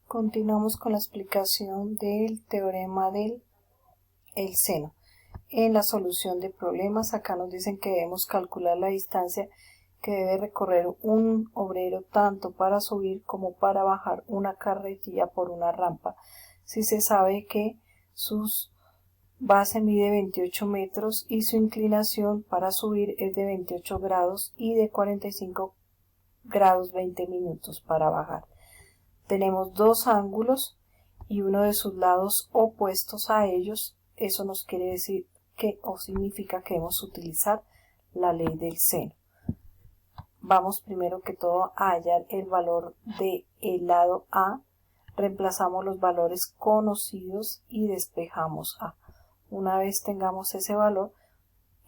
Continuamos con la explicación del teorema del seno. En la solución de problemas, acá nos dicen que debemos calcular la distancia que debe recorrer un obrero tanto para subir como para bajar una carretilla por una rampa. Si se sabe que su base mide 28 metros y su inclinación para subir es de 28 grados y de 45 grados 20 minutos para bajar. Tenemos dos ángulos y uno de sus lados opuestos a ellos. Eso nos quiere decir que o significa que debemos utilizar la ley del seno. Vamos primero que todo a hallar el valor del lado A. Reemplazamos los valores conocidos y despejamos A. Una vez tengamos ese valor,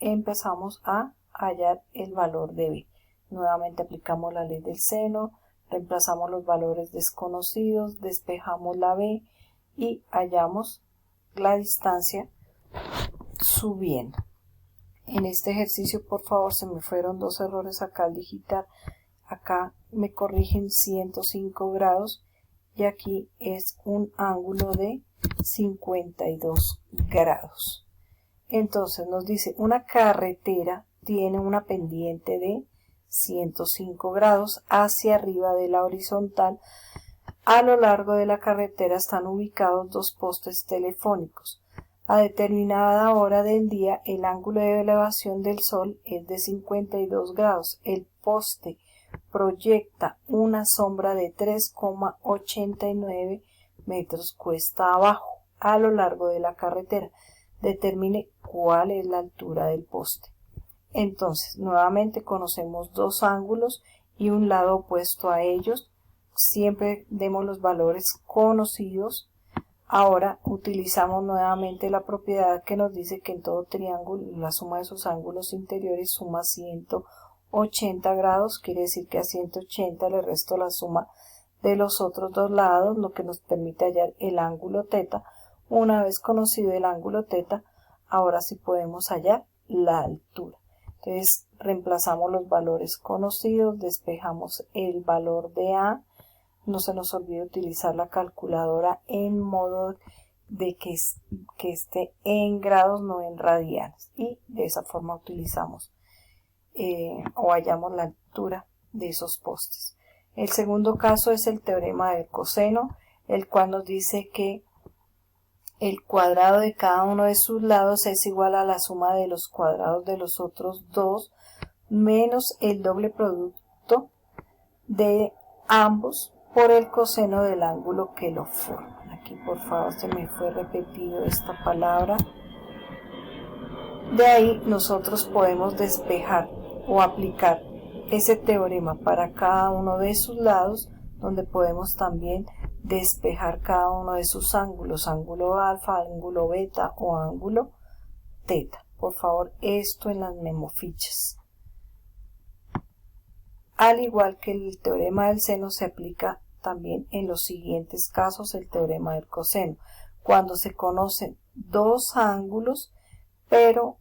empezamos a hallar el valor de B. Nuevamente aplicamos la ley del seno. Reemplazamos los valores desconocidos, despejamos la B y hallamos la distancia subiendo. En este ejercicio, por favor, se me fueron dos errores acá al digitar. Acá me corrigen 105 grados y aquí es un ángulo de 52 grados. Entonces nos dice una carretera tiene una pendiente de 105 grados hacia arriba de la horizontal. A lo largo de la carretera están ubicados dos postes telefónicos. A determinada hora del día el ángulo de elevación del sol es de 52 grados. El poste proyecta una sombra de 3,89 metros cuesta abajo a lo largo de la carretera. Determine cuál es la altura del poste. Entonces, nuevamente conocemos dos ángulos y un lado opuesto a ellos. Siempre demos los valores conocidos. Ahora utilizamos nuevamente la propiedad que nos dice que en todo triángulo la suma de sus ángulos interiores suma 180 grados. Quiere decir que a 180 le resto la suma de los otros dos lados, lo que nos permite hallar el ángulo θ. Una vez conocido el ángulo θ, ahora sí podemos hallar la altura. Entonces reemplazamos los valores conocidos, despejamos el valor de A. No se nos olvide utilizar la calculadora en modo de que esté en grados, no en radianes. Y de esa forma utilizamos o hallamos la altura de esos postes. El segundo caso es el teorema del coseno, el cual nos dice que el cuadrado de cada uno de sus lados es igual a la suma de los cuadrados de los otros dos menos el doble producto de ambos por el coseno del ángulo que lo forma. Aquí por favor se me fue repetido esta palabra. De ahí nosotros podemos despejar o aplicar ese teorema para cada uno de sus lados, donde podemos también despejar cada uno de sus ángulos, ángulo alfa, ángulo beta o ángulo θ. Por favor, esto en las memofichas. Al igual que el teorema del seno, se aplica también en los siguientes casos el teorema del coseno. Cuando se conocen dos ángulos, pero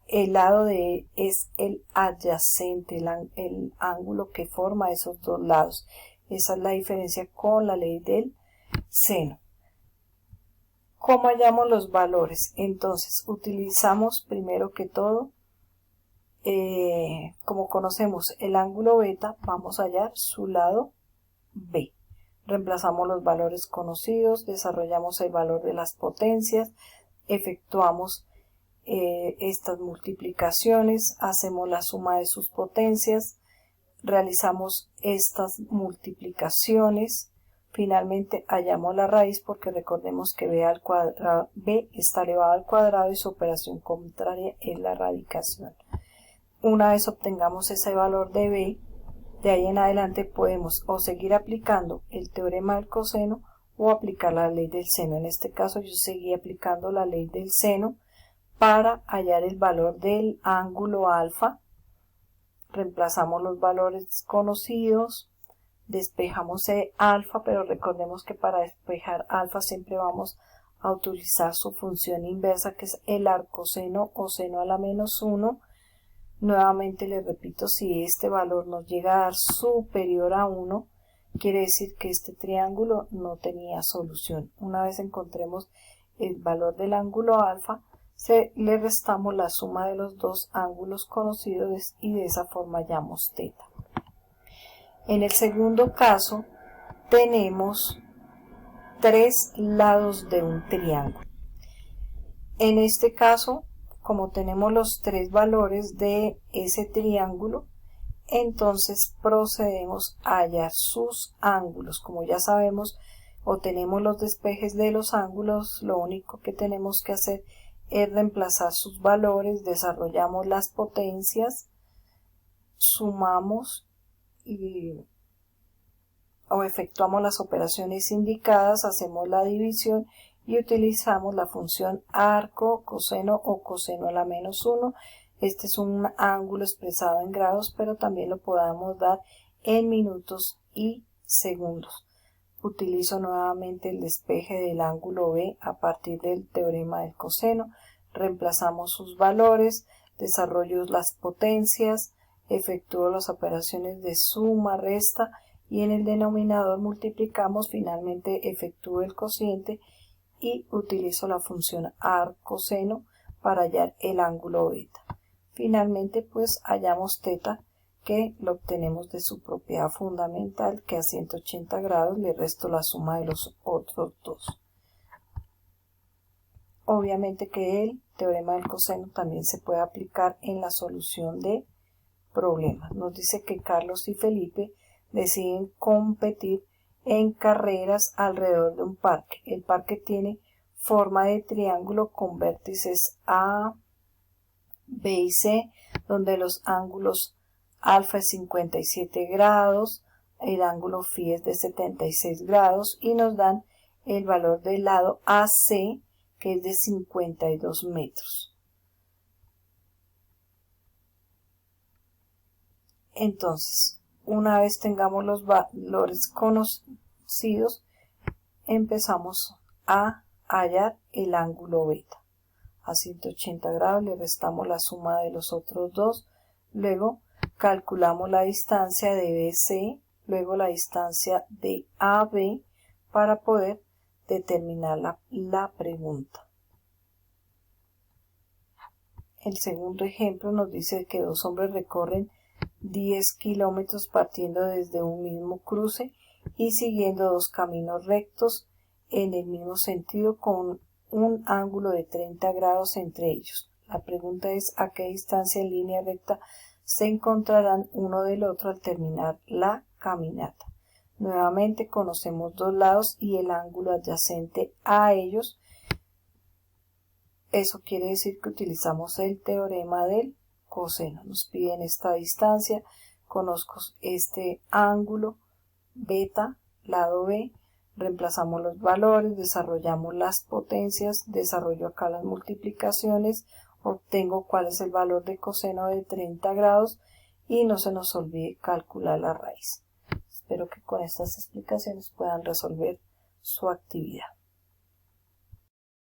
el lado de él es el adyacente, el ángulo que forma esos dos lados. Esa es la diferencia con la ley del seno. ¿Cómo hallamos los valores? Entonces, utilizamos primero que todo, como conocemos el ángulo beta, vamos a hallar su lado B. Reemplazamos los valores conocidos, desarrollamos el valor de las potencias, efectuamos estas multiplicaciones, hacemos la suma de sus potencias, realizamos estas multiplicaciones, finalmente hallamos la raíz porque recordemos que B está elevado al cuadrado y su operación contraria es la radicación. Una vez obtengamos ese valor de B, de ahí en adelante podemos o seguir aplicando el teorema del coseno o aplicar la ley del seno. En este caso yo seguí aplicando la ley del seno para hallar el valor del ángulo alfa. Reemplazamos los valores conocidos, despejamos alfa, pero recordemos que para despejar alfa siempre vamos a utilizar su función inversa, que es el arcoseno o seno a la menos 1. Nuevamente les repito, si este valor nos llega a dar superior a 1, quiere decir que este triángulo no tenía solución. Una vez encontremos el valor del ángulo alfa, le restamos la suma de los dos ángulos conocidos y de esa forma hallamos teta. En el segundo caso tenemos tres lados de un triángulo. En este caso, como tenemos los tres valores de ese triángulo, entonces procedemos a hallar sus ángulos. Como ya sabemos o tenemos los despejes de los ángulos, lo único que tenemos que hacer es reemplazar sus valores, desarrollamos las potencias, sumamos o efectuamos las operaciones indicadas, hacemos la división y utilizamos la función arco, coseno o coseno a la menos 1. Este es un ángulo expresado en grados, pero también lo podamos dar en minutos y segundos. Utilizo nuevamente el despeje del ángulo B a partir del teorema del coseno. Reemplazamos sus valores, desarrollo las potencias, efectúo las operaciones de suma, resta y en el denominador multiplicamos, finalmente efectúo el cociente y utilizo la función arcoseno para hallar el ángulo beta. Finalmente pues hallamos teta, que lo obtenemos de su propiedad fundamental, que a 180 grados le resto la suma de los otros dos. Obviamente que el teorema del coseno también se puede aplicar en la solución de problemas. Nos dice que Carlos y Felipe deciden competir en carreras alrededor de un parque. El parque tiene forma de triángulo con vértices A, B y C, donde los ángulos alfa es 57 grados, el ángulo phi es de 76 grados y nos dan el valor del lado AC, que es de 52 metros. Entonces, una vez tengamos los valores conocidos, empezamos a hallar el ángulo beta. A 180 grados le restamos la suma de los otros dos, luego calculamos la distancia de BC, luego la distancia de AB para poder determinar la pregunta. El segundo ejemplo nos dice que dos hombres recorren 10 kilómetros partiendo desde un mismo cruce y siguiendo dos caminos rectos en el mismo sentido con un ángulo de 30 grados entre ellos. La pregunta es a qué distancia en línea recta se encontrarán uno del otro al terminar la caminata. Nuevamente conocemos dos lados y el ángulo adyacente a ellos. Eso quiere decir que utilizamos el teorema del coseno. Nos piden esta distancia, conozco este ángulo beta, lado B, reemplazamos los valores, desarrollamos las potencias, desarrollo acá las multiplicaciones, obtengo cuál es el valor de coseno de 30 grados y no se nos olvide calcular la raíz. Espero que con estas explicaciones puedan resolver su actividad.